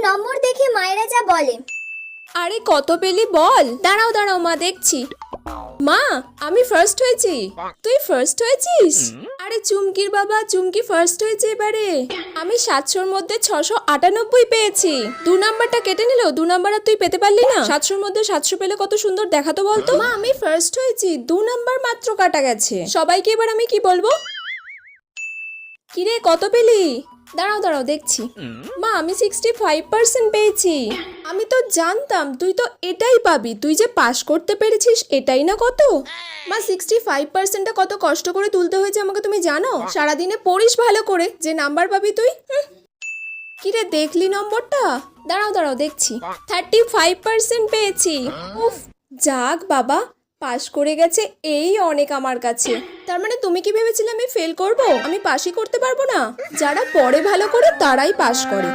নম্বর দেখে মায়েরা যা বলে। আরে কত পেলি বল। দাঁড়াও দাঁড়াও মা দেখছি। মা আমি ফার্স্ট হয়েছি। তুই ফার্স্ট হয়েছিস? আরে চুমকির বাবা, চুমকি ফার্স্ট হয়েছে এবারে। আমি 700-র মধ্যে 698 পেয়েছি। 2 নাম্বারটা কেটে নিল, 2 নাম্বার আর তুই পেতে পারলি না। 700-র মধ্যে 700 পেলে কত সুন্দর দেখাতো বলতো। মা আমি ফার্স্ট হয়েছি, 2 নাম্বার মাত্র কাটা গেছে। সবাইকে এবার আমি কি বলবো? কিরে কত পেলি? দাঁড়াও দাঁড়াও দেখছি। মা আমি 65% পেয়েছি। আমি তো জানতাম তুই তো এটাই পাবি, তুই যে পাস করতে পেরেছিস এটাই না কত। মা 65%টা কত কষ্ট করে তুলতে হয়েছে আমাকে তুমি জানো? সারাদিনে পড়িস ভালো করে যে নাম্বার পাবি তুই। কিরে দেখলি নম্বরটা? দাঁড়াও দাঁড়াও দেখছি। 35% পেয়েছি। উফ, যাক বাবা, পাশ করে গেছে এই অনেক আমার কাছে। তার মানে তুমি কি ভেবেছিলে আমি ফেল করব? আমি পাশই করতে পারবো না? যারা পড়ে ভালো করে তারাই পাশ করে।